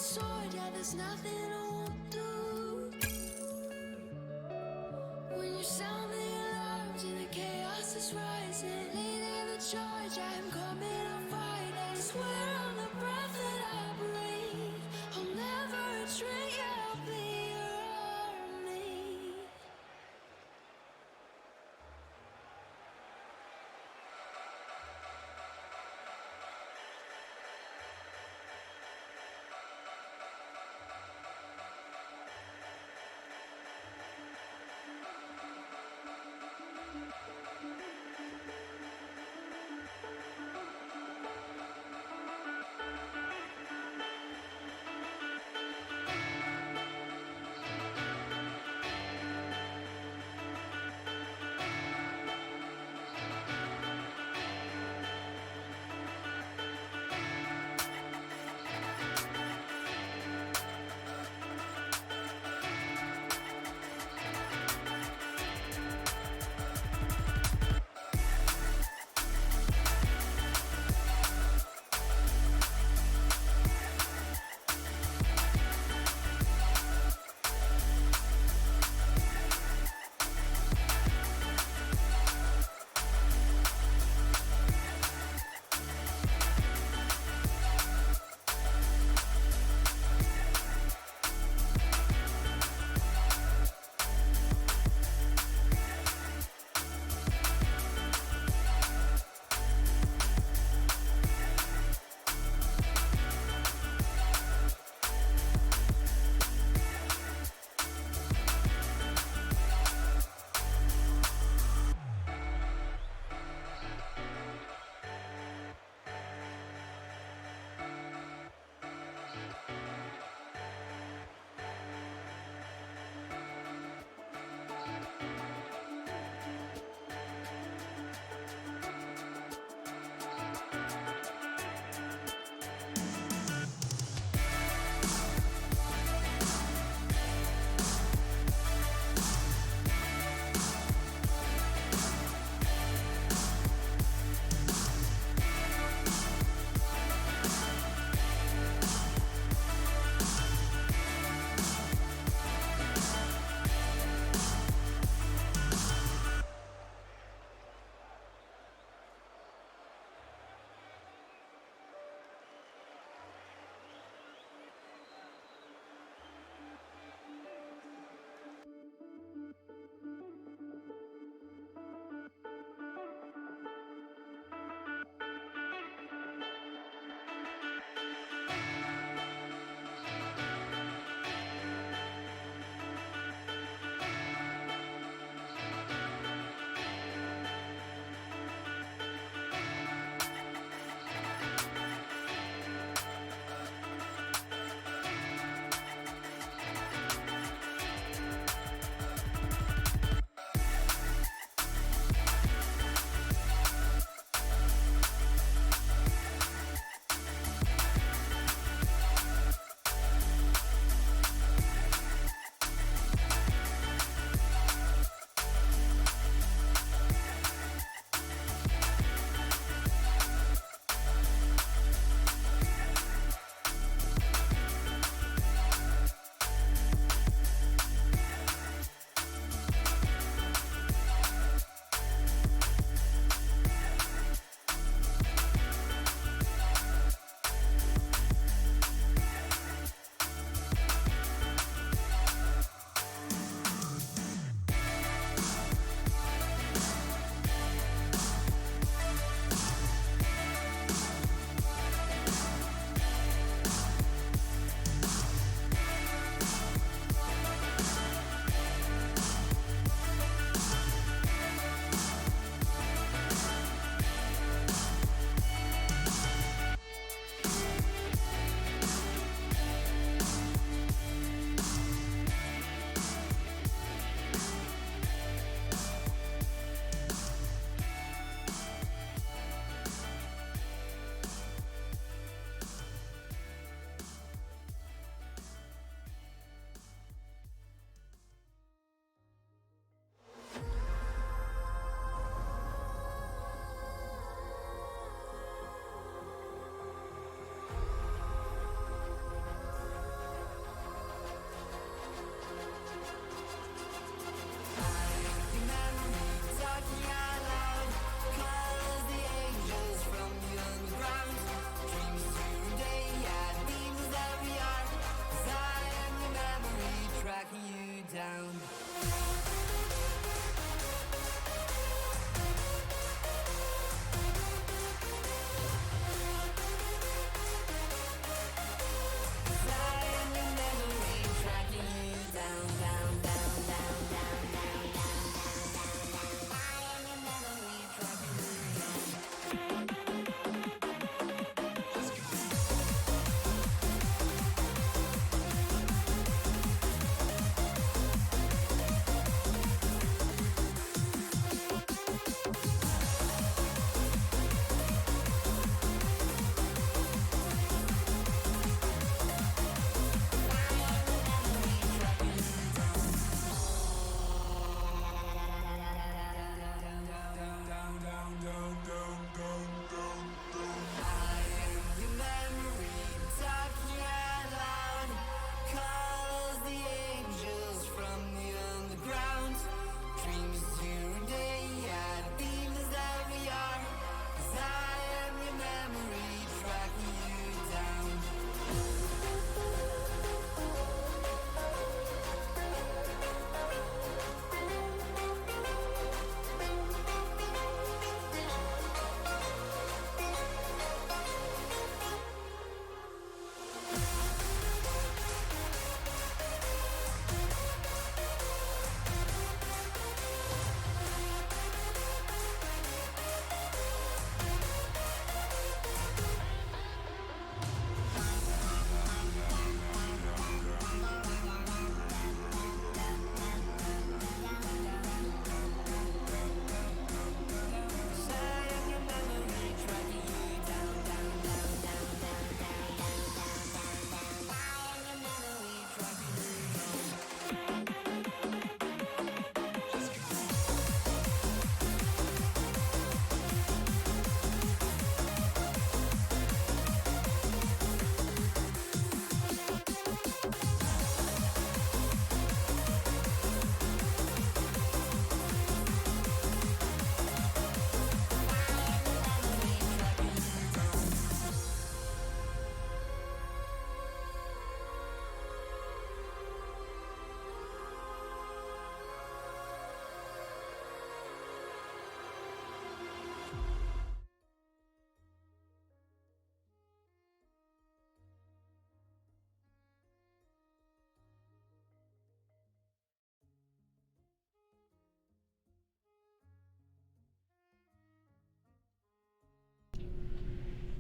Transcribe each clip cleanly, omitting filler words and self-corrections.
sword, yeah, there's nothing I won't do. When you sound the alarms and the chaos is rising, leading the charge, I am coming, I'm fighting. Swear on the breath that I breathe, I'll never retreat, yeah, I'll be your army.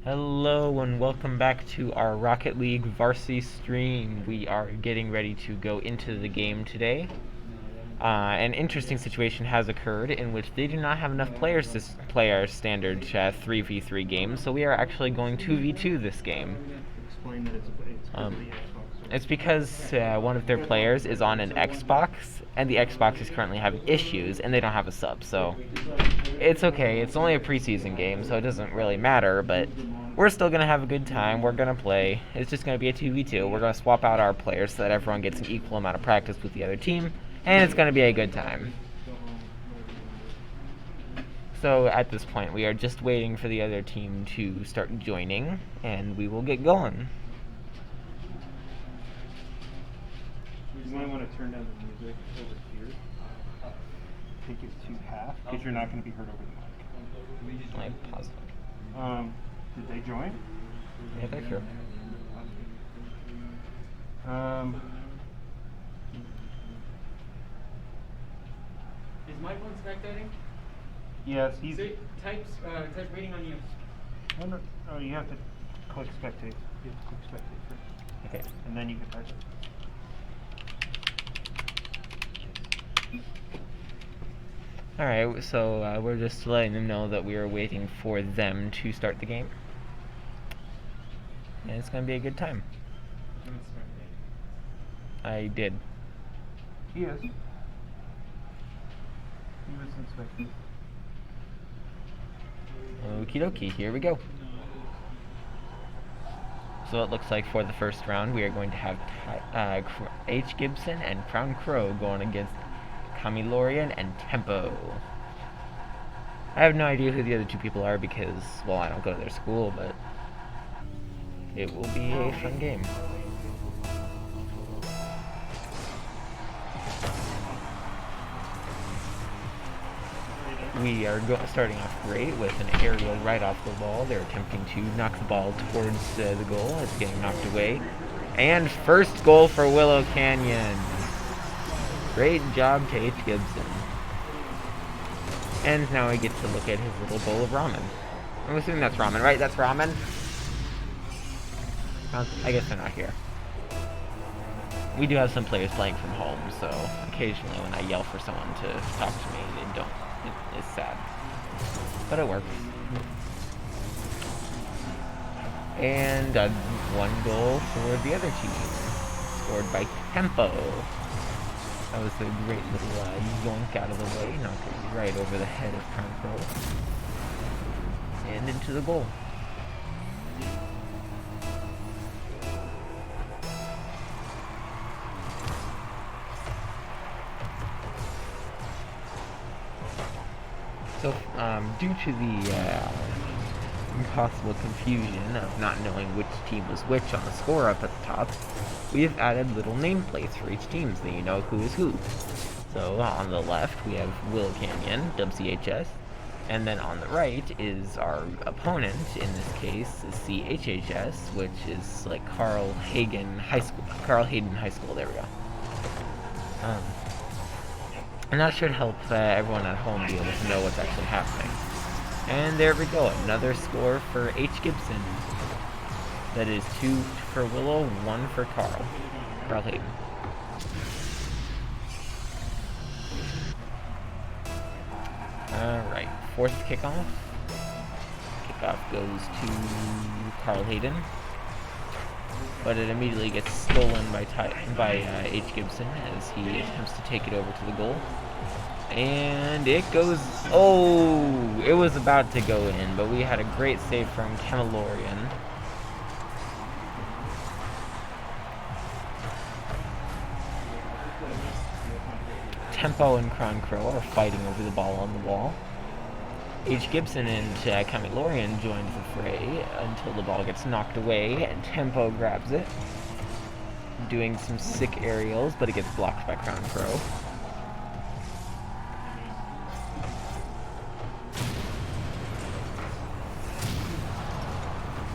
Hello and welcome back to our Rocket League varsity stream. We are getting ready to go into the game today. An interesting situation has occurred in which they do not have enough players to play our standard 3v3 game, so we are actually going 2v2 this game. Explain that it's because of the Xbox. It's because one of their players is on an Xbox, and the Xbox is currently having issues, and they don't have a sub, so it's okay. It's only a preseason game, so it doesn't really matter, but we're still going to have a good time. We're going to play. It's just going to be a 2v2. We're going to swap out our players so that everyone gets an equal amount of practice with the other team, and it's going to be a good time. So at this point, we are just waiting for the other team to start joining, and we will get going. You might want to turn down the music over here. Take it to half, because you're not going to be heard over the mic. Let me pause it. Did they join? Yeah, they're here. Is my phone spectating? Yes, he's... Type rating on you. Oh, you have to click spectate. You have to click spectate first. Okay. And then you can type it. Alright, so we're just letting them know that we are waiting for them to start the game. And it's going to be a good time. I did. He is. He was in spectate. Okie dokie, here we go. So it looks like for the first round we are going to have H. Gibson and Crown Crow going against Kamilorian and Tempo. I have no idea who the other two people are because, well, I don't go to their school, but it will be a fun game. We are starting off great with an aerial right off the ball. They're attempting to knock the ball towards the goal. It's getting knocked away. And first goal for Willow Canyon. Great job to H. Gibson. And now we get to look at his little bowl of ramen. I'm assuming that's ramen, right? That's ramen? I guess they're not here. We do have some players playing from home, so occasionally when I yell for someone to talk to me, they don't. It's sad. But it works. And one goal for the other team. Scored by Tempo. That was a great little yoink out of the way. Knocked it right over the head of Crown Crow. And into the goal. So, due to the impossible confusion of not knowing which team was which on the score up at the top, we have added little nameplates for each team so that you know who is who. So, on the left, we have Willow Canyon, WCHS, and then on the right is our opponent, in this case, is CHHS, which is like Carl Hayden High School, there we go. And that should help everyone at home be able to know what's actually happening. And there we go, another score for H. Gibson. That is 2 for Willow, 1 for Carl Hayden. Alright, fourth kickoff. Kickoff goes to Carl Hayden. But it immediately gets stolen by H. Gibson as he attempts to take it over to the goal. And it goes... Oh! It was about to go in, but we had a great save from Kamilorian. Tempo and Crown Crow are fighting over the ball on the wall. H. Gibson and Kamilorian join the fray until the ball gets knocked away and Tempo grabs it, doing some sick aerials, but it gets blocked by Crown Crow.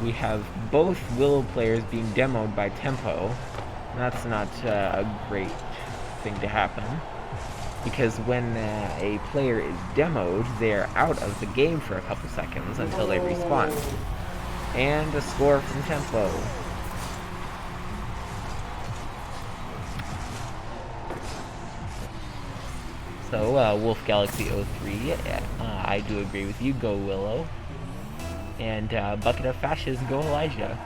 We have both Willow players being demoed by Tempo. That's not a great thing to happen, because when a player is demoed, they're out of the game for a couple seconds until they respawn. And a score from Tempo. So, Wolf Galaxy 03, I do agree with you. Go Willow. And Bucket of Fashes, go Elijah.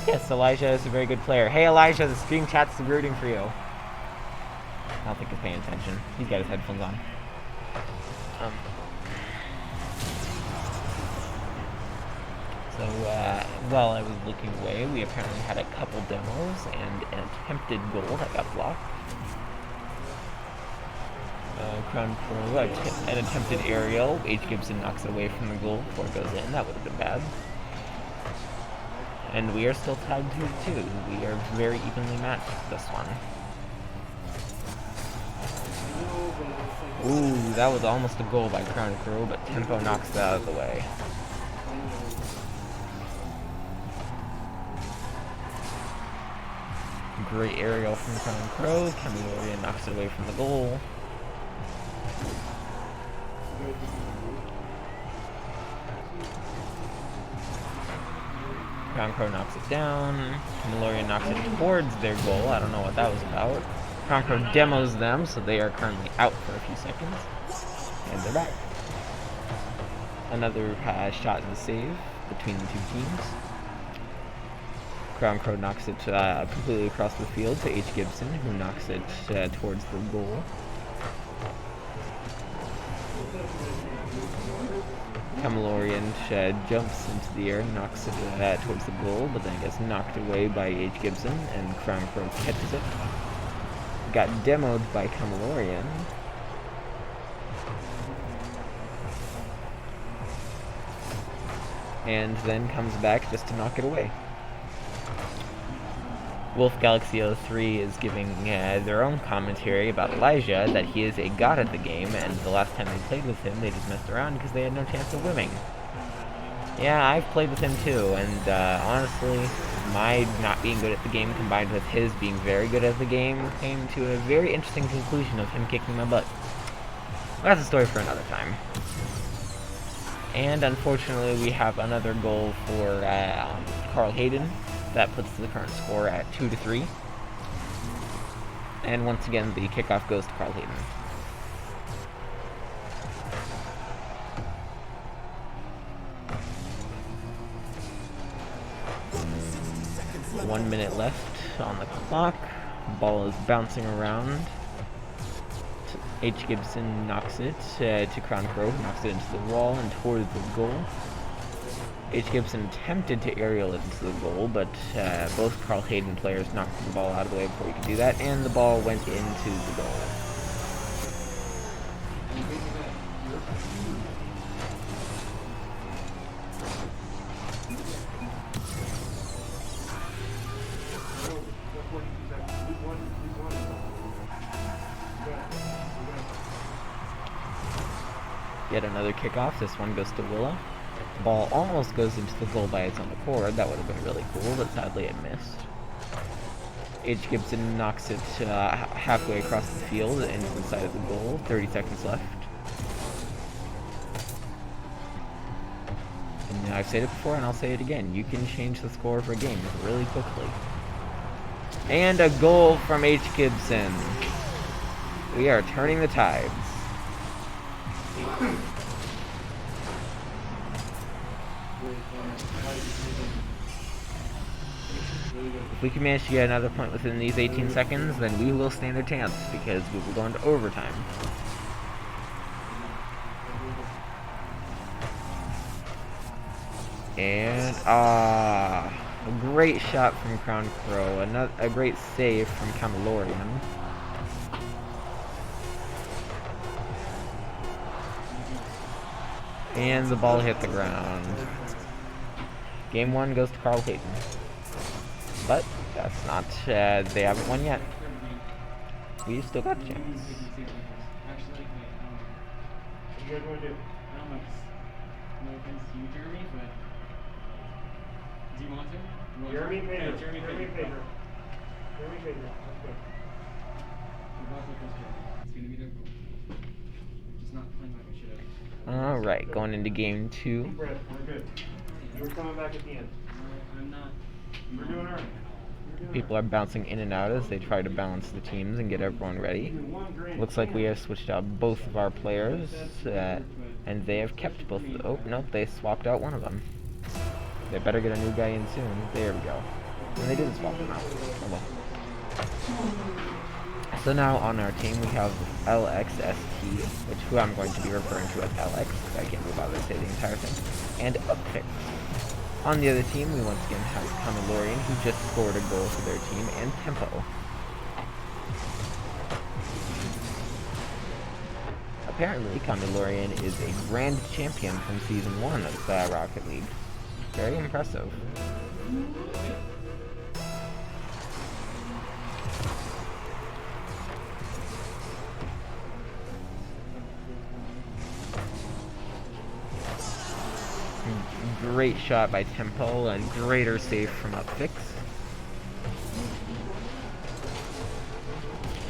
Yes, Elijah is a very good player. Hey Elijah, the stream chat's rooting for you. I don't think he's paying attention. He's got his headphones on. So, while I was looking away, we apparently had a couple demos and an attempted goal that got blocked. Crown Pro, an attempted aerial. H. Gibson knocks it away from the goal before it goes in. That would have been bad. And we are still tied 2-2. We are very evenly matched this one. Ooh, that was almost a goal by Crown Crow, but Tempo knocks that out of the way. Great aerial from Crown Crow. Camilorian knocks it away from the goal. Crown Crow knocks it down. Camilorian knocks it towards their goal. I don't know what that was about. Crown Crow demos them, so they are currently out for a few seconds. And they're back. Another shot and save between the two teams. Crown Crow knocks it completely across the field to H. Gibson, who knocks it towards the goal. Camilorian jumps into the air, knocks it towards the goal, but then gets knocked away by H. Gibson, and Crown Crow catches it. Got demoed by Camilorian. And then comes back just to knock it away. Wolf Galaxy 03 is giving their own commentary about Elijah, that he is a god at the game, and the last time they played with him, they just messed around because they had no chance of winning. Yeah, I've played with him too, and honestly, my not being good at the game combined with his being very good at the game came to a very interesting conclusion of him kicking my butt. That's a story for another time. And unfortunately, we have another goal for Carl Hayden. That puts the current score at 2-3. And once again, the kickoff goes to Carl Hayden. One minute left on the clock. Ball is bouncing around. H. Gibson knocks it to Crown Crow, knocks it into the wall and towards the goal. H. Gibson attempted to aerial it into the goal, but both Carl Hayden players knocked the ball out of the way before he could do that, and the ball went into the goal. Yet another kickoff. This one goes to Willow. Ball almost goes into the goal by its own accord. That would have been really cool, but sadly it missed. H. Gibson knocks it halfway across the field into the side of the goal. 30 seconds left. And I've said it before and I'll say it again. You can change the score of a game really quickly. And a goal from H. Gibson. We are turning the tides. If we can manage to get another point within these 18 seconds, then we will stand a chance, because we will go into overtime. And, a great shot from Crown Crow, a great save from Camilorian. And the ball hit the ground. Game 1 goes to Carl Hayden. But that's not, they haven't won yet. We've still got a chance. What do you guys want to do? I don't know. No offense to you, Jeremy, but do you want to? Jeremy Pater. Yeah, Jeremy Pater. Jeremy Pater. Let's go. It's gonna be their goal. Just not playing like I should have. Alright, going into game 2. Deep breath. We're good. You were coming back at the end. I'm not. We're doing our. People are bouncing in and out as they try to balance the teams and get everyone ready. Looks like we have switched out both of our players, and they have kept both. Oh, nope, they swapped out one of them. They better get a new guy in soon. There we go. And they didn't swap him out. Oh well. So now on our team we have LXST, who I'm going to be referring to as LX, I can't be bothered to say the entire thing, and Upfix. On the other team, we once again have Kamilorian, who just scored a goal for their team, and Tempo. Apparently, Kamilorian is a grand champion from Season 1 of Rocket League. Very impressive. Great shot by Tempo, and greater save from Upfix.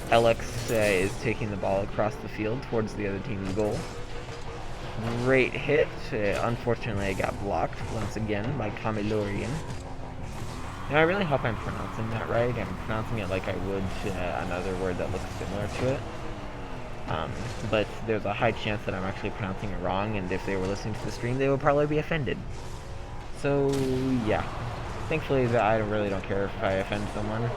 LX is taking the ball across the field towards the other team's goal. Great hit. Unfortunately, it got blocked once again by Kamilorian. Now, I really hope I'm pronouncing that right. I'm pronouncing it like I would another word that looks similar to it. But there's a high chance that I'm actually pronouncing it wrong, and if they were listening to the stream, they would probably be offended. So, yeah. Thankfully, I really don't care if I offend someone.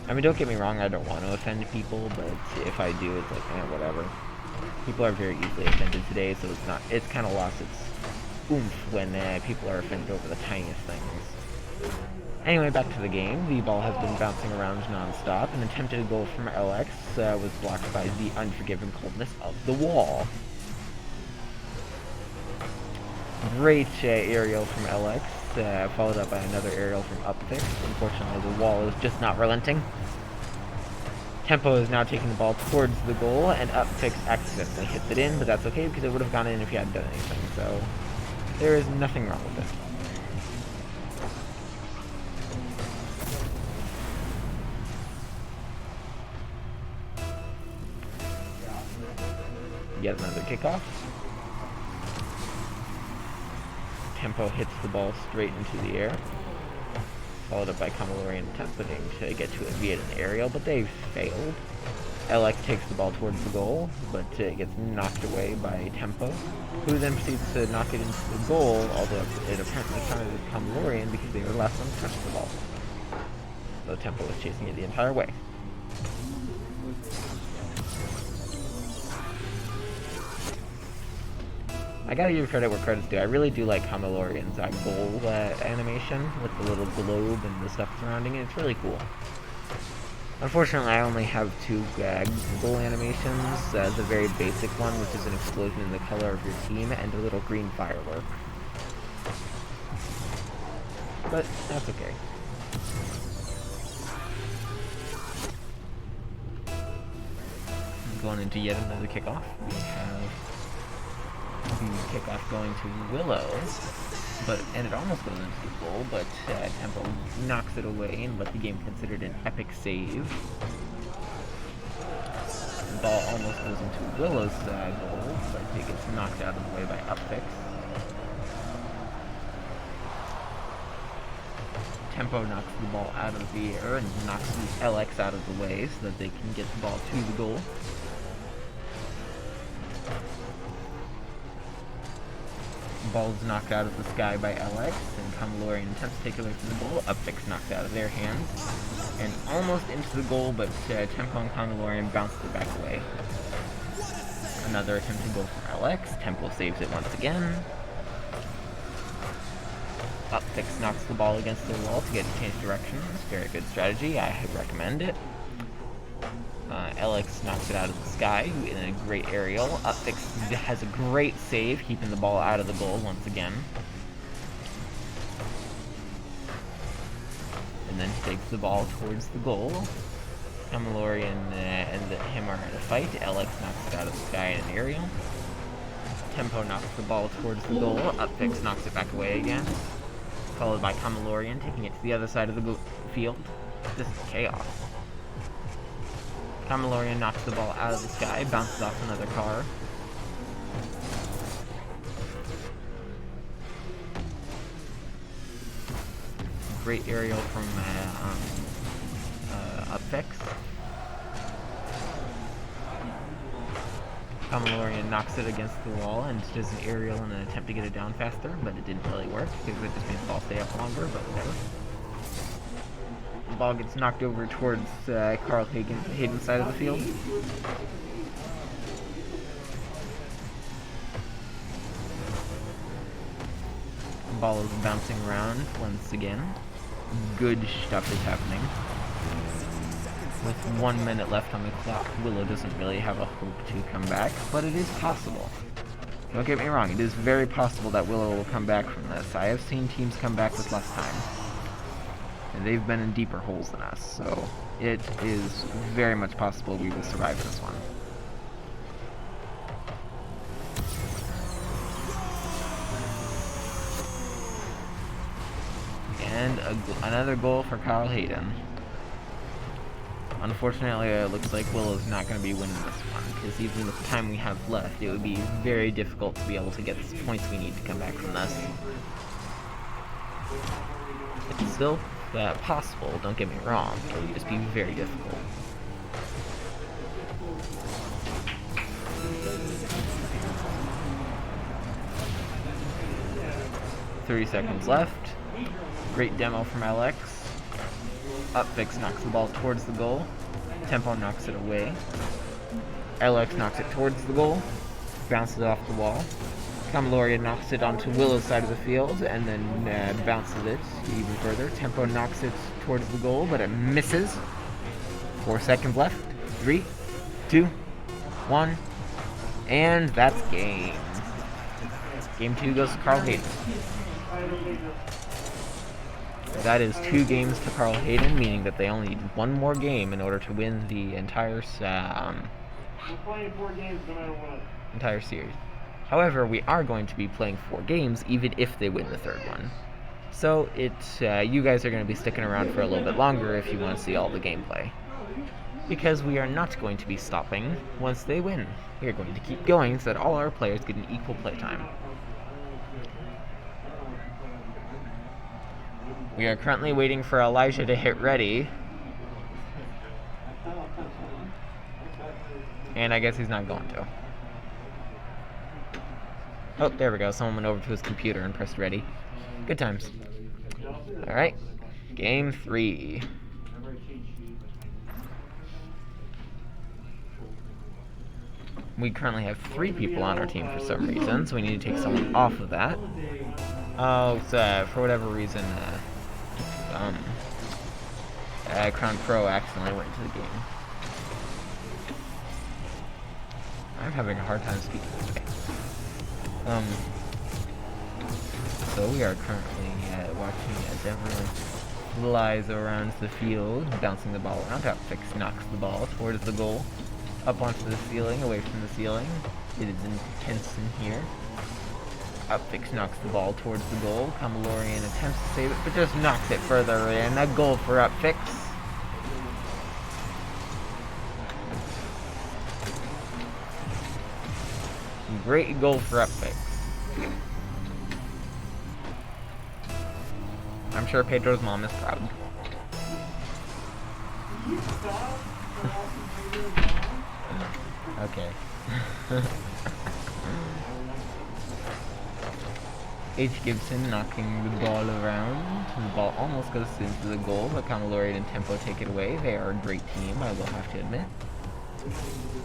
I mean, don't get me wrong, I don't want to offend people, but if I do, it's like, whatever. People are very easily offended today, so it's kind of lost its oomph when people are offended over the tiniest things. Anyway, back to the game. The ball has been bouncing around non-stop. An attempted goal from LX was blocked by the unforgiving coldness of the wall. Great aerial from LX, followed up by another aerial from Upfix. Unfortunately, the wall is just not relenting. Tempo is now taking the ball towards the goal, and Upfix accidentally hits it in, but that's okay because it would have gone in if he hadn't done anything, so there is nothing wrong with it. Yet another kickoff. Tempo hits the ball straight into the air, followed up by Kamilorian attempting to get to it via an aerial, but they failed. LX takes the ball towards the goal, but it gets knocked away by Tempo, who then proceeds to knock it into the goal, although it apparently counted as Kamilorian because they were last one to touch the ball. So Tempo was chasing it the entire way. I gotta give credit where credit's due. I really do like Kamilorian's goal animation with the little globe and the stuff surrounding it. It's really cool. Unfortunately, I only have two goal animations. The very basic one, which is an explosion in the color of your team, and a little green firework. But that's okay. Going into yet another kickoff. We have the kickoff going to Willow, and it almost goes into the goal, but Tempo knocks it away in what the game considered an epic save. The ball almost goes into Willow's goal, but it gets knocked out of the way by Upfix. Tempo knocks the ball out of the air and knocks the LX out of the way so that they can get the ball to the goal. Ball is knocked out of the sky by LX, and Kamilorian attempts to take it away from the goal. Upfix knocked out of their hands, and almost into the goal, but Tempo and Kamilorian bounced it back away. Another attempted goal from LX. Tempo saves it once again. Upfix knocks the ball against the wall to get to change directions. Very good strategy. I recommend it. LX knocks it out of the sky in a great aerial. Upfix has a great save, keeping the ball out of the goal once again. And then takes the ball towards the goal. Kamilorian and him are in a fight. LX knocks it out of the sky in an aerial. Tempo knocks the ball towards the goal. Upfix knocks it back away again. Followed by Kamilorian taking it to the other side of the field. This is chaos. Kamilorian knocks the ball out of the sky, bounces off another car. great aerial from Upfix. Kamalorian knocks it against the wall and does an aerial in an attempt to get it down faster, but it didn't really work because it just made the ball stay up longer, but whatever. The ball gets knocked over towards Carl Hayden's side of the field. The ball is bouncing around once again. Good stuff is happening. With 1 minute left on the clock, Willow doesn't really have a hope to come back, but it is possible. Don't get me wrong, it is very possible that Willow will come back from this. I have seen teams come back with less time. And they've been in deeper holes than us, so it is very much possible we will survive this one. And another goal for Carl Hayden. Unfortunately, it looks like Willow's not going to be winning this one, because even with the time we have left, it would be very difficult to be able to get the points we need to come back from this. It's still possible, don't get me wrong, it would just be very difficult. "30 seconds left. Great demo from Alex. Upfix knocks the ball towards the goal. Tempo knocks it away. Alex knocks it towards the goal. Bounces it off the wall. Kamalorian knocks it onto Willow's side of the field and then bounces it even further. Tempo knocks it towards the goal, but it misses. 4 seconds left. 3, 2, 1. And that's game. Game 2 goes to Carl Hayden. That is 2 games to Carl Hayden, meaning that they only need 1 more game in order to win the entire entire series. However, we are going to be playing 4 games, even if they win the 3rd one. So you guys are going to be sticking around for a little bit longer if you want to see all the gameplay. Because we are not going to be stopping once they win. We are going to keep going so that all our players get an equal playtime. We are currently waiting for Elijah to hit ready. And I guess he's not going to. Oh, there we go. Someone went over to his computer and pressed ready. Good times. Alright. Game 3. We currently have 3 people on our team for some reason, so we need to take someone off of that. Oh, for whatever reason, Crown Pro accidentally went to the game. I'm having a hard time speaking today. So we are currently watching as everyone flies around the field, bouncing the ball around. Upfix knocks the ball towards the goal, up onto the ceiling, away from the ceiling. It is intense in here. Upfix knocks the ball towards the goal. Kamalorian attempts to save it, but just knocks it further in. A goal for Upfix. Great goal for Upfix. I'm sure Pedro's mom is proud. Okay. H. Gibson knocking the ball around. The ball almost goes into the goal, but Kamalorian and Tempo take it away. They are a great team, I will have to admit.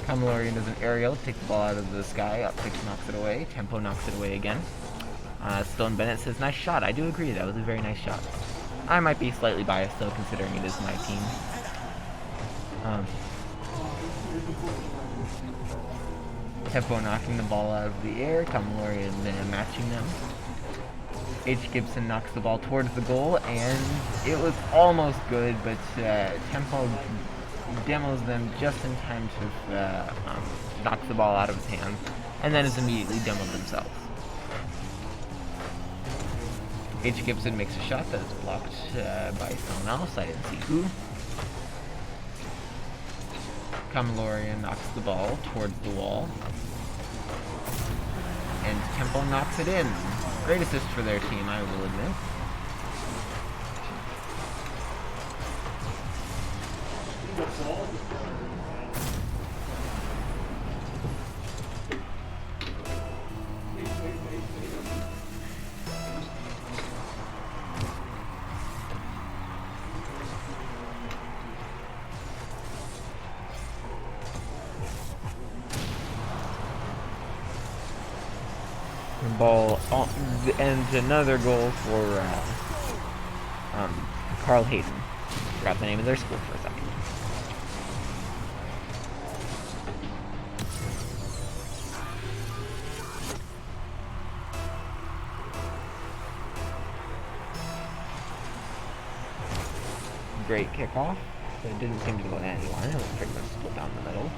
Kamalorian does an aerial to take the ball out of the sky. Upfix knocks it away. Tempo knocks it away again. Stone Bennett says, "Nice shot." I do agree, that was a very nice shot. I might be slightly biased though, considering it is my team. Tempo knocking the ball out of the air. Kamalorian matching them. H. Gibson knocks the ball towards the goal, and it was almost good, but Tempo demos them just in time to knock the ball out of his hands, and then is immediately demoed themselves. H. Gibson makes a shot that is blocked by someone else. I didn't see who. Kamalorian knocks the ball towards the wall, and Tempo knocks it in. Great assist for their team, I will admit. ball, and another goal for Carl Hayden. Forgot the name of their school for a second. Great kickoff, but it didn't seem to go to anyone. It was pretty much split down the middle.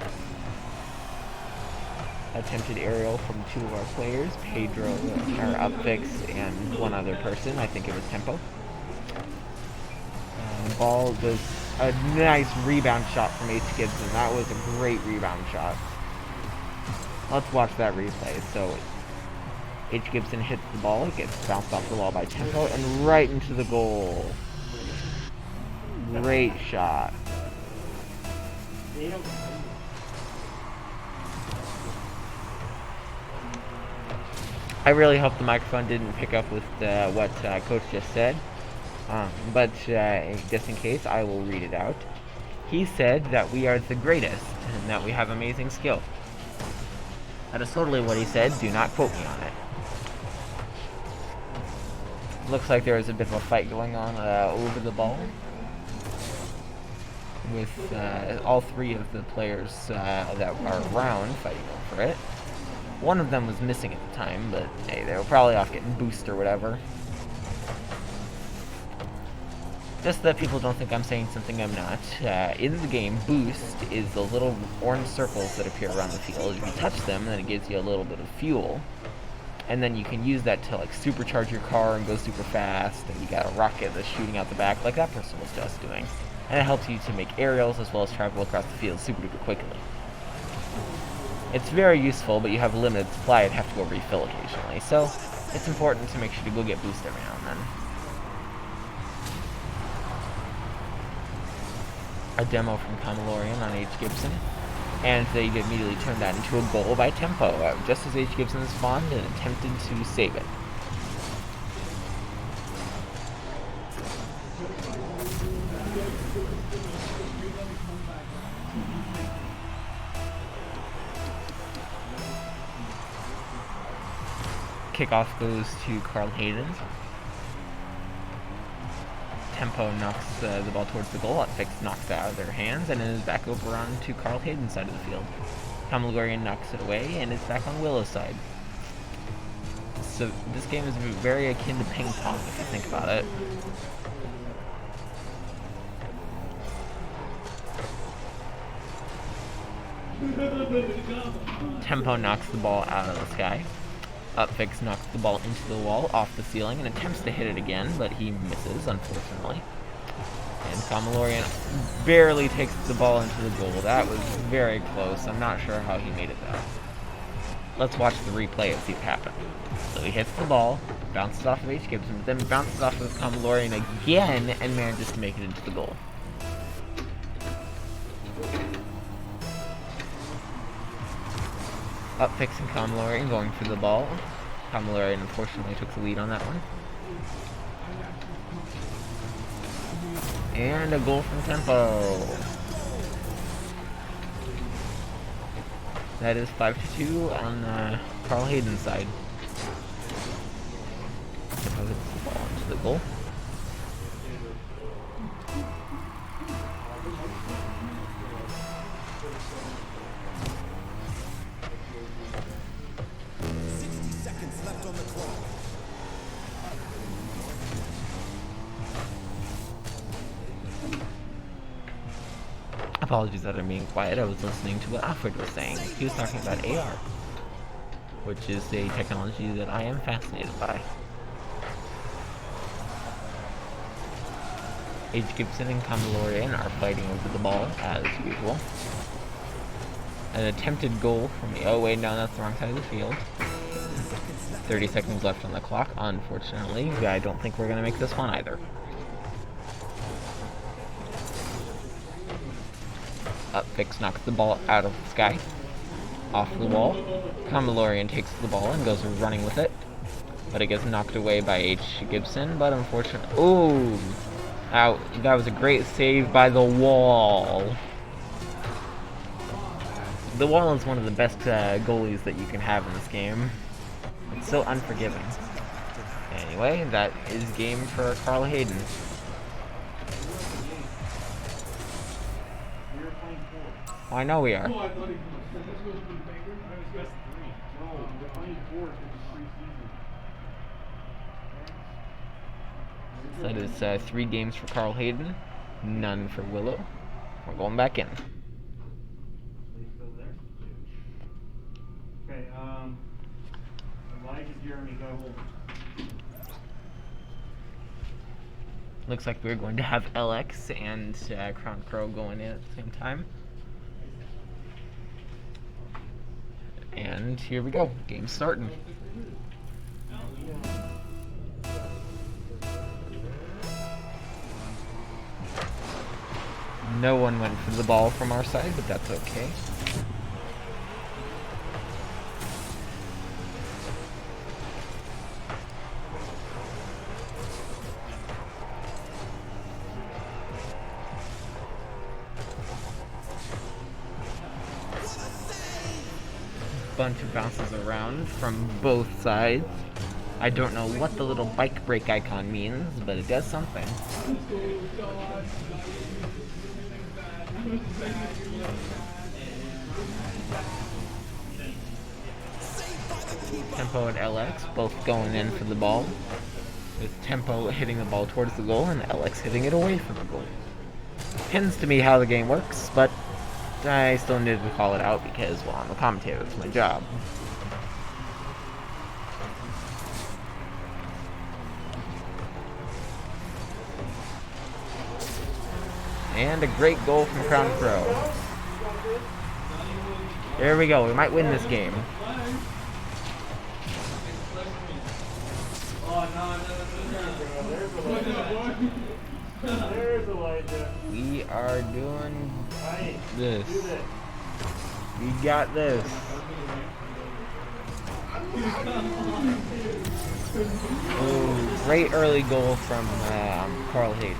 Attempted aerial from two of our players, Pedro, our upfix, and one other person. I think it was Tempo. The ball was a nice rebound shot from H. Gibson. That was a great rebound shot. Let's watch that replay. So H. Gibson hits the ball, it gets bounced off the wall by Tempo, and right into the goal. Great shot. I really hope the microphone didn't pick up with what Coach just said, but just in case, I will read it out. He said that we are the greatest and that we have amazing skill. That is totally what he said. Do not quote me on it. Looks like there is a bit of a fight going on over the ball, with all three of the players that are around fighting over it. One of them was missing at the time, but hey, they were probably off getting boost or whatever. Just so that people don't think I'm saying something I'm not. In the game, boost is the little orange circles that appear around the field. If you touch them, then it gives you a little bit of fuel. And then you can use that to like supercharge your car and go super fast, and you got a rocket that's shooting out the back like that person was just doing. And it helps you to make aerials as well as travel across the field super duper quickly. It's very useful, but you have a limited supply and have to go refill occasionally, so it's important to make sure to go get boost every now and then. A demo from Kamalorian on H. Gibson, and they immediately turned that into a goal by Tempo, just as H. Gibson spawned and attempted to save it. Kickoff goes to Carl Hayden. Tempo knocks the ball towards the goal. Upfix knocks it out of their hands and it is back over on to Carl Hayden's side of the field. Kamalorian knocks it away and it's back on Willow's side. So this game is very akin to ping pong if you think about it. Tempo knocks the ball out of the sky. Upfix knocks the ball into the wall, off the ceiling, and attempts to hit it again, but he misses, unfortunately. And Kamalorian barely takes the ball into the goal. That was very close. I'm not sure how he made it, though. Let's watch the replay and see what happened. So he hits the ball, bounces off of H. Gibson, but then bounces off of Kamalorian again, and manages to make it into the goal. Upfix and Kamalorian going for the ball. Kamalorian unfortunately took the lead on that one. And a goal from Tempo. That is 5-2 on Carl Hayden's side. Tempo hits the ball into the goal. Apologies that I'm being quiet. I was listening to what Alfred was saying. He was talking about AR, which is a technology that I am fascinated by. H. Gibson and Kamalorian are fighting over the ball, as usual. An attempted goal from the... Oh, wait, no, that's the wrong side of the field. 30 seconds left on the clock, unfortunately. I don't think we're going to make this one either. Upfix knocks the ball out of the sky, off the wall. Kamalorian takes the ball and goes running with it, but it gets knocked away by H. Gibson, but unfortunately... Ooh! That was a great save by the wall. The wall is one of the best goalies that you can have in this game. It's so unforgiving. Anyway, that is game for Carl Hayden. We were playing 4. I know we are. No, we're playing 4 because it's preseason. So that is 3 games for Carl Hayden, none for Willow. We're going back in. They still there? Okay, Elijah, Jeremy, go hold. Looks like we're going to have LX and Crown Crow going in at the same time. And here we go. Game's starting. No one went for the ball from our side, but that's okay. Bunch of bounces around from both sides. I don't know what the little bike break icon means, but it does something. Tempo and LX both going in for the ball, with Tempo hitting the ball towards the goal and LX hitting it away from the goal. Tends to be how the game works, but I still needed to call it out because, well, I'm a commentator, it's my job. And a great goal from Crown Crow. There we go, we might win this game. There's Elijah. We are doing Hey, this. do this. We got this. Ooh, great early goal from Carl Hayden.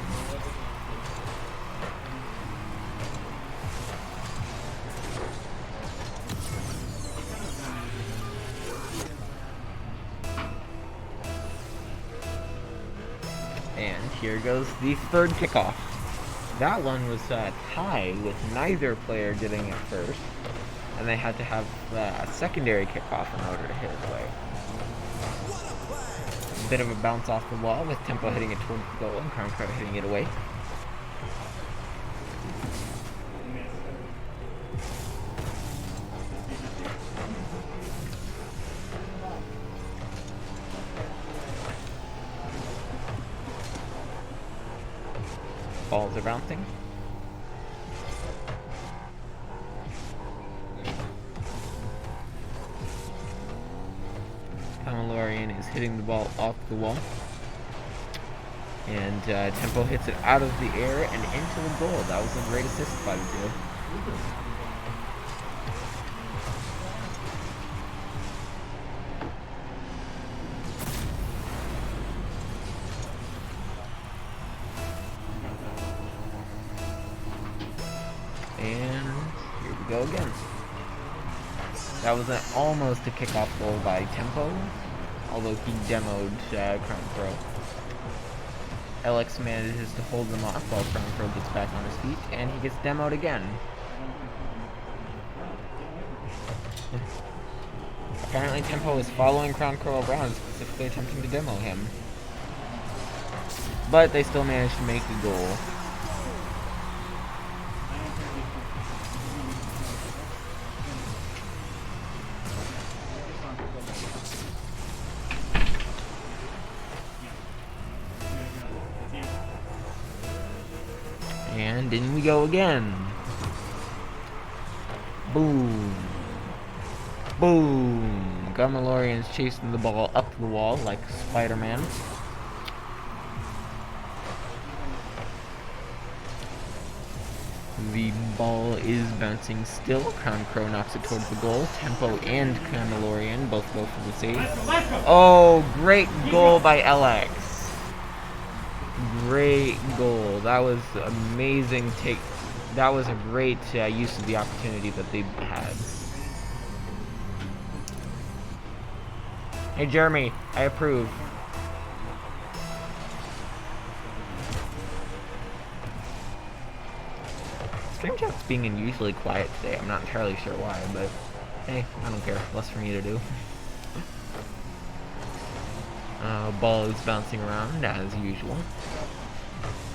And here goes the third kickoff. That one was tied with neither player getting it first, and they had to have a secondary kickoff in order to hit it away. A bit of a bounce off the wall with Tempo hitting it towards the goal and Crown Crow hitting it away. Balls are bouncing. Kamalorian is hitting the ball off the wall. And Tempo hits it out of the air and into the goal. That was a great assist by the two. And here we go again. That was almost a kickoff goal by Tempo, although he demoed Crown Crow. LX manages to hold them off while Crown Crow gets back on his feet, and he gets demoed again. Apparently Tempo is following Crown Crow around, specifically attempting to demo him. But they still manage to make the goal. And in we go again. Boom. Boom. Gamalorian's chasing the ball up the wall like Spider-Man. The ball is bouncing still. Crown Crow knocks it towards the goal. Tempo and Gamalorian both go for the save. Oh, great goal by LX. Great goal. That was amazing take. That was a great use of the opportunity that they had. Hey, Jeremy, I approve. Stream chat's being unusually quiet today. I'm not entirely sure why, but hey, I don't care. Less for me to do. Ball is bouncing around as usual.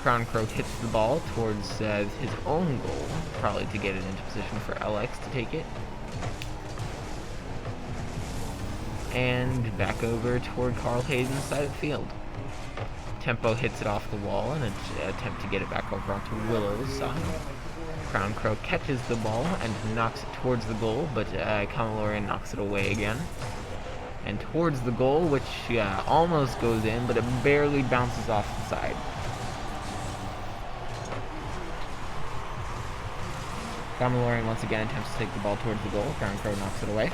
Crown Crow hits the ball towards his own goal, probably to get it into position for LX to take it. And back over toward Carl Hayden's side of the field. Tempo hits it off the wall in an attempt to get it back over onto Willow's side. Crown Crow catches the ball and knocks it towards the goal, but Kamalorian knocks it away again. And towards the goal, which almost goes in, but it barely bounces off the side. Kamalorian once again attempts to take the ball towards the goal. Crown Crow knocks it away.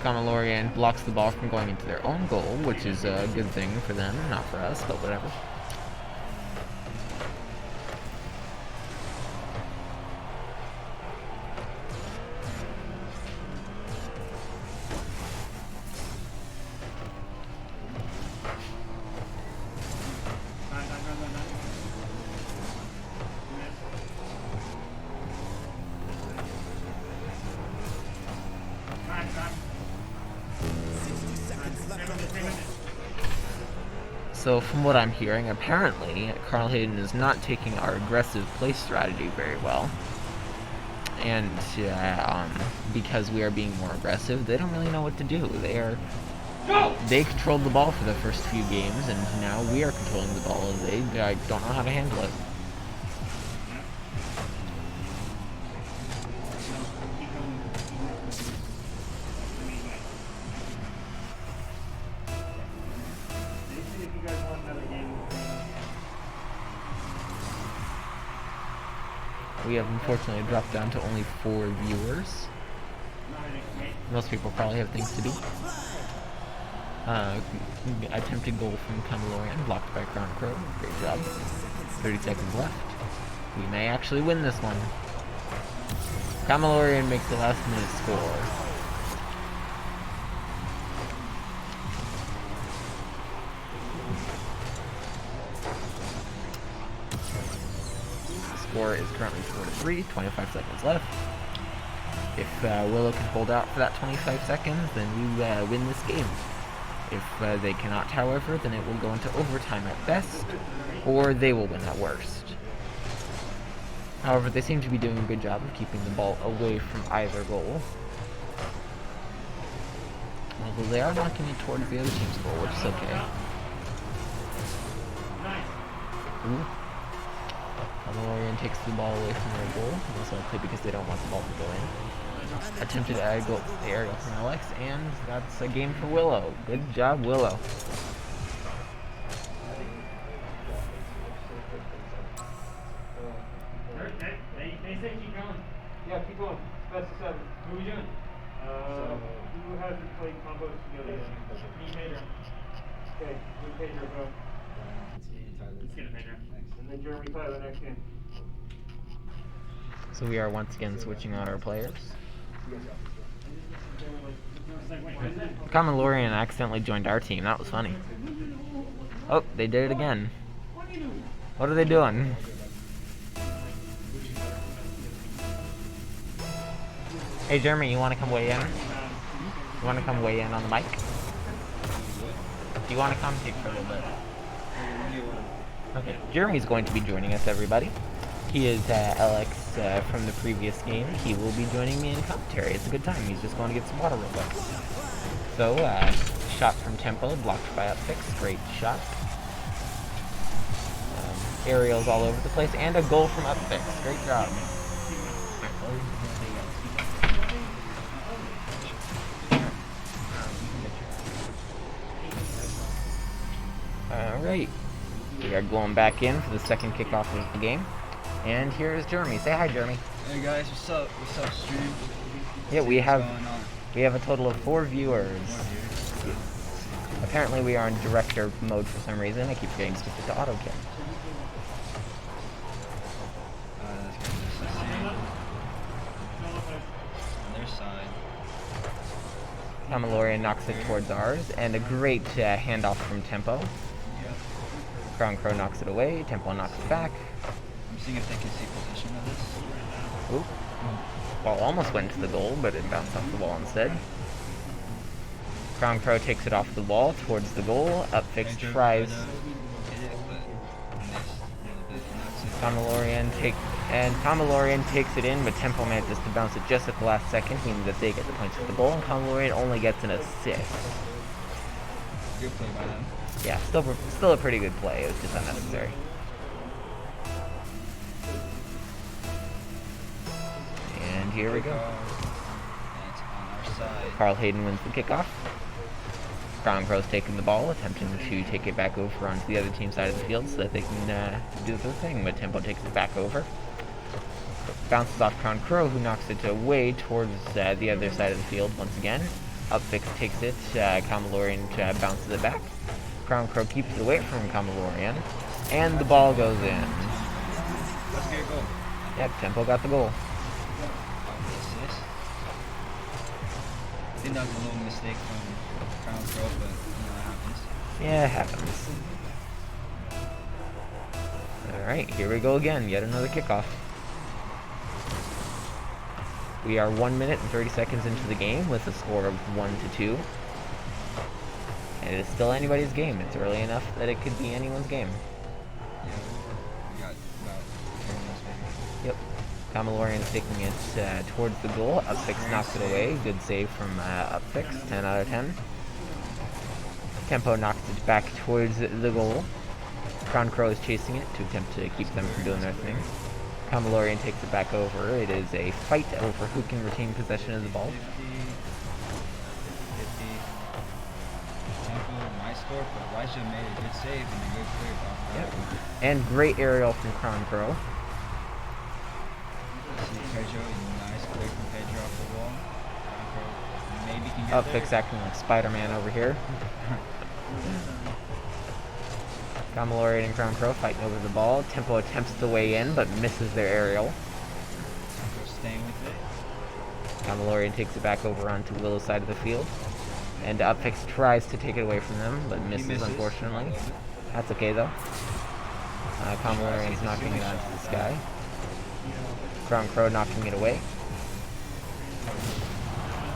Kamalorian blocks the ball from going into their own goal, which is a good thing for them, not for us, but whatever. So from what I'm hearing, apparently Carl Hayden is not taking our aggressive play strategy very well. And because we are being more aggressive, they don't really know what to do. They controlled the ball for the first few games, and now we are controlling the ball, and they don't know how to handle it. We have unfortunately dropped down to only 4 viewers. Most people probably have things to do. Attempted goal from Kamalorian, blocked by Crown Crow. Great job. 30 seconds left. We may actually win this one. Kamalorian makes the last minute score. Score is currently 4-3, 25 seconds left. If Willow can hold out for that 25 seconds, then we win this game. If they cannot, however, then it will go into overtime at best, or they will win at worst. However, they seem to be doing a good job of keeping the ball away from either goal. Although they are knocking it towards the other team's goal, which is okay. Ooh. Kamalorian takes the ball away from their goal, most likely because they don't want the ball to go in. Attempted aerial from Alex, and that's a game for Willow. Good job, Willow. They say keep going. Yeah, keep going. Best of 7. Who are we doing? Who hasn't played combos together yet? Me, Pedro. Okay, you and Pedro go. Let's get a Pedro. And then Jeremy Tyler next game. So we are once again switching out our players. Kamalorian accidentally joined our team. That was funny. Oh, they did it again. What are they doing? Hey, Jeremy, you want to come weigh in? You want to come weigh in on the mic? Do you want to commentate for a little bit? Okay, Jeremy's going to be joining us, everybody. He is LX from the previous game. He will be joining me in commentary. It's a good time. He's just going to get some water real quick. So, shot from Tempo, blocked by Upfix. Great shot. Aerials all over the place, and a goal from Upfix. Great job. Alright. We are going back in for the second kickoff of the game. And here is Jeremy. Say hi, Jeremy. Hey guys, what's up? What's up, stream? Yeah, we What's have going on? a total of 4 viewers. Apparently we are in director mode for some reason. I keep getting stupid to auto kill. Let's see. On their side. Kamalorian knocks it towards ours, and a great handoff from Tempo. Crown Crow knocks it away, Tempo knocks it back. I'm seeing if they can see position of this. Oop. Ball almost went to the goal, but it bounced off the wall instead. Crown Crow takes it off the wall towards the goal. Upfix tries. Kamalorian takes it in, but Tempo manages to bounce it just at the last second, meaning that they get the points for the goal, and Kamalorian only gets an assist. Good play by them. Yeah, still a pretty good play. It was just unnecessary. And here we go. And it's on our side. Carl Hayden wins the kickoff. Crown Crow's taking the ball, attempting to take it back over onto the other team's side of the field so that they can do their thing, but Tempo takes it back over. Bounces off Crown Crow, who knocks it away towards the other side of the field once again. Upfix takes it, Kamalorian bounces it back. Crown Crow keeps it away from Kamalorian, and the ball goes in. Let's get a goal. Yep, Tempo got the goal. Assist. I think that was a little mistake from Crown Crow, but you know, it happens. Yeah, it happens. Alright, here we go again. Yet another kickoff. We are 1 minute and 30 seconds into the game with a score of 1-2. And it is still anybody's game. It's early enough that it could be anyone's game. Yeah, we got about 10 minutes maybe. Yep. Kamalorian's taking it towards the goal. Upfix knocks it away. Good save from Upfix. 10 out of 10. Tempo knocks it back towards the goal. Crown Crow is chasing it to attempt to keep them from doing their thing. Kamalorian takes it back over. It is a fight over who can retain possession of the ball. 50. Tempo, nice score, but Elijah made a good save and a good clear off. Yep. And great aerial from Crown Crow. See Pedro, nice clear from Pedro off the wall. Crown Crow maybe can get Upfix there. acting like Spider-Man over here. Kamalorian and Crown Crow fighting over the ball. Tempo attempts to weigh in, but misses their aerial. Crown Crow staying with it. Kamalorian takes it back over onto Willow's side of the field. And Upfix tries to take it away from them, but misses, unfortunately. That's okay, though. Kamalorian's knocking it onto the sky. Crown Crow knocking it away.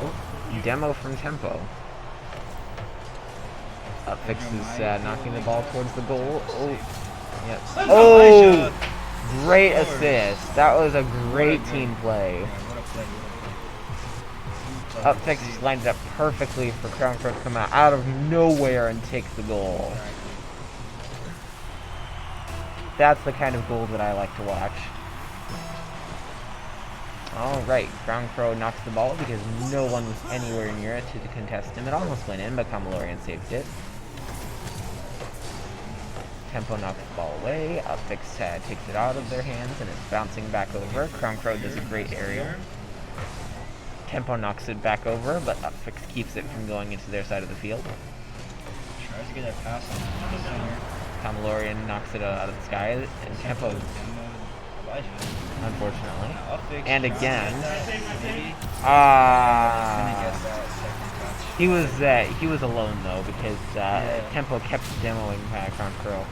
Oh, demo from Tempo. Upfix is knocking the ball towards the goal. Oh, yep. Oh, great assist. That was a great team play. What a play. Upfix just lined it up perfectly for Crown Crow to come out of nowhere and take the goal. That's the kind of goal that I like to watch. Alright, Crown Crow knocks the ball because no one was anywhere near it to contest him. It almost went in, but Kamalorian saved it. Tempo knocks the ball away. Upfix takes it out of their hands and it's bouncing back over. Crown Crow does a great aerial. Tempo knocks it back over, but Upfix keeps it from going into their side of the field. Tries to get that pass on the center. Kamalorian knocks it out of the sky, and Tempo, Elijah. unfortunately. Upfix And tries to again, get that, maybe. Couldn't get that second touch. he was alone though because Tempo kept demoing Crown Crow.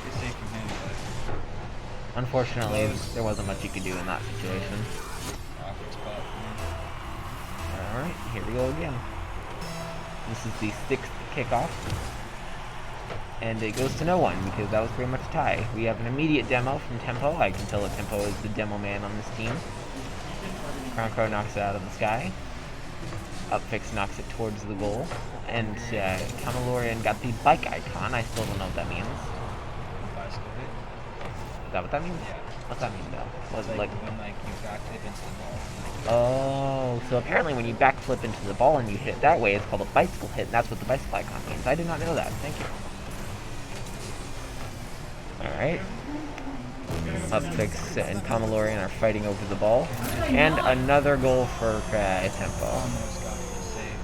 Good save from him, but Unfortunately, there wasn't much you could do in that situation. awkward spot for me. Alright, here we go again. This is the 6th kickoff. And it goes to no one, because that was pretty much a tie. We have an immediate demo from Tempo. I can tell that Tempo is the demo man on this team. Crown Crow knocks it out of the sky. Upfix knocks it towards the goal. And Kamalorian got the bike icon. I still don't know what that means. Bicycle hit. Is that what that means? Yeah. What's that mean, though? Was It's it like like... when you backflip into the ball. Oh, so apparently when you backflip into the ball and you hit it that way, it's called a bicycle hit, and that's what the bicycle icon means. I did not know that. Thank you. Alright. Upfix and Kamalorian are fighting over the ball. And another goal for Tempo. Almost got the save.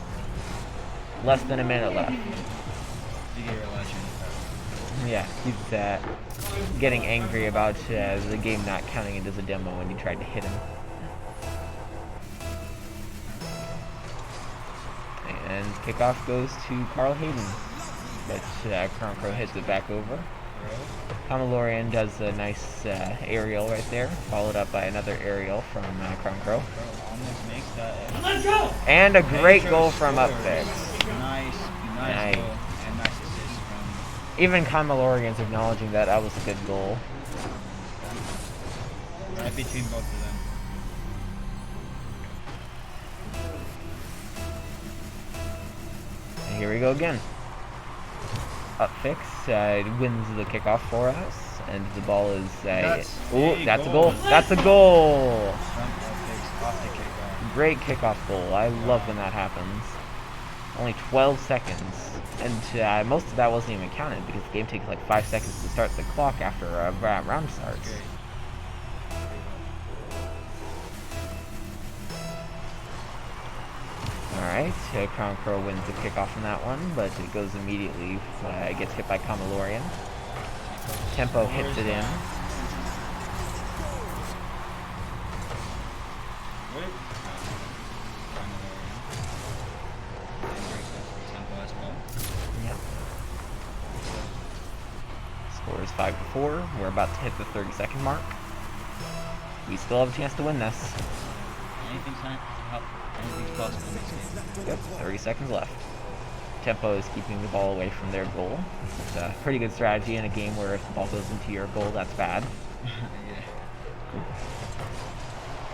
Less than a minute left. You get your legend. Yeah, he's getting angry about the game not counting it as a demo when you tried to hit him. And kickoff goes to Carl Hayden. But Cronkro hits it back over. Kamalorian does a nice aerial right there, followed up by another aerial from Cronkro. Almost makes that. And a great goal from Upfix. Nice goal and nice assist from. Even Kamalorian's acknowledging that that was a good goal. Right between both of them. And here we go again. Upfix wins the kickoff for us, and the ball is that's a goal. That's a goal. From Upfix off the kickoff. Great kickoff goal. I love when that happens. Only 12 seconds, and most of that wasn't even counted because the game takes like 5 seconds to start the clock after a round starts. Great. Alright, Cronkro wins the kickoff in that one, but it goes immediately, gets hit by Kamalorian. Tempo hits it in. Yep. Score is 5-4. We're about to hit the 30-second mark. We still have a chance to win this. Anything's possible in this game. Yep, 30 seconds left. Tempo is keeping the ball away from their goal. It's a pretty good strategy in a game where if the ball goes into your goal, that's bad.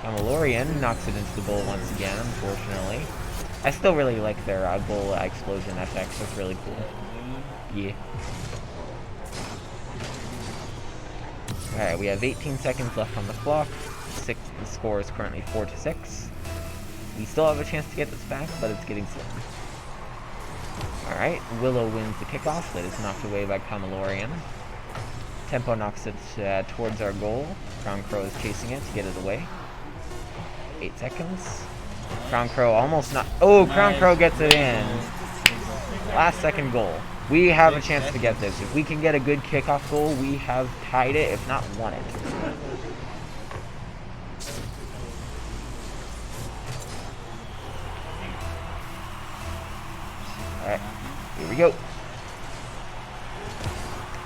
Kamalorian knocks it into the goal once again, unfortunately. I still really like their goal explosion FX. It's really cool. Yeah. Alright, we have 18 seconds left on the clock. The score is currently 4-6. We still have a chance to get this back, but it's getting slim. Alright, Willow wins the kickoff. That is knocked away by Kamalorian. Tempo knocks it towards our goal. Cronkro is chasing it to get it away. 8 seconds. Cronkro almost not. Oh, Cronkro gets it in. Last second goal. We have a chance to get this. If we can get a good kickoff goal, we have tied it, if not won it. Alright, here we go.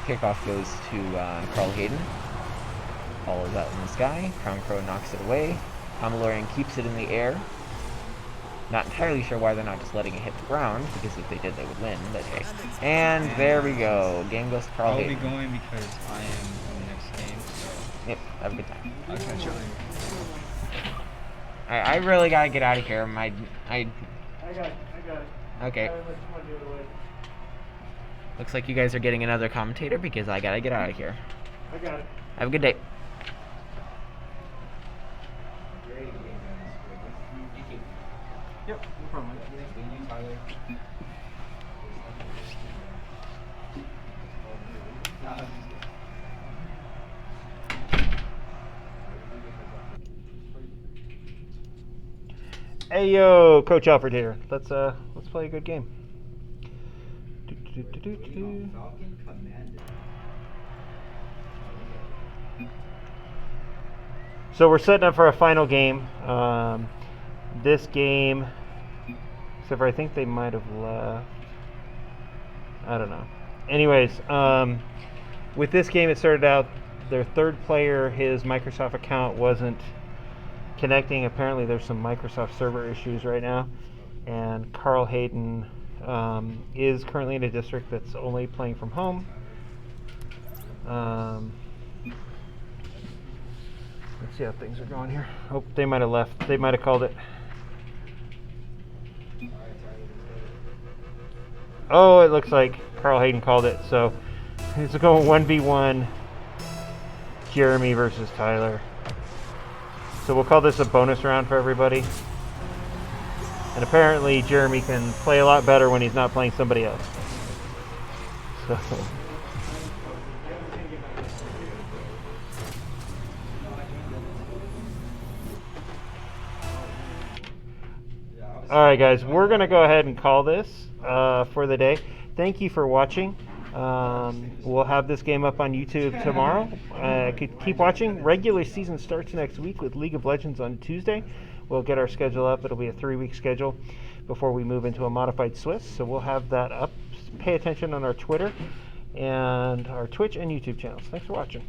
Kickoff goes to Carl Hayden. Ball is out in the sky. Cronkro knocks it away. Kamalorian keeps it in the air. Not entirely sure why they're not just letting it hit the ground, because if they did, they would win, but hey. And there we go. Game goes to Carl Hayden. I'll be going because I am in the next game, so. Yep, have a good time. I'll catch you later. Alright, I really gotta get out of here. I got it. Okay. I don't let someone do it away. Looks like you guys are getting another commentator because I gotta get out of here. I got it. Have a good day. Yep, no problem. Hey yo, Coach Alfred here. Let's play a good game. So we're setting up for a final game. This game, except for I think they might have left. I don't know. Anyways, with this game, it started out their third player, his Microsoft account wasn't connecting. Apparently, there's some Microsoft server issues right now, and Carl Hayden is currently in a district that's only playing from home. Let's see how things are going here. Oh, they might have left. They might have called it. Oh, it looks like Carl Hayden called it. So it's going 1v1. Jeremy versus Tyler. So we'll call this a bonus round for everybody. And apparently Jeremy can play a lot better when he's not playing somebody else. So. Alright guys, we're going to go ahead and call this for the day. Thank you for watching. We'll have this game up on YouTube tomorrow. Keep watching. Regular season starts next week with League of Legends on Tuesday. We'll get our schedule up. It'll be a 3-week schedule. before we move into a modified Swiss. So we'll have that up. Pay attention on our Twitter and our Twitch and YouTube channels. Thanks for watching.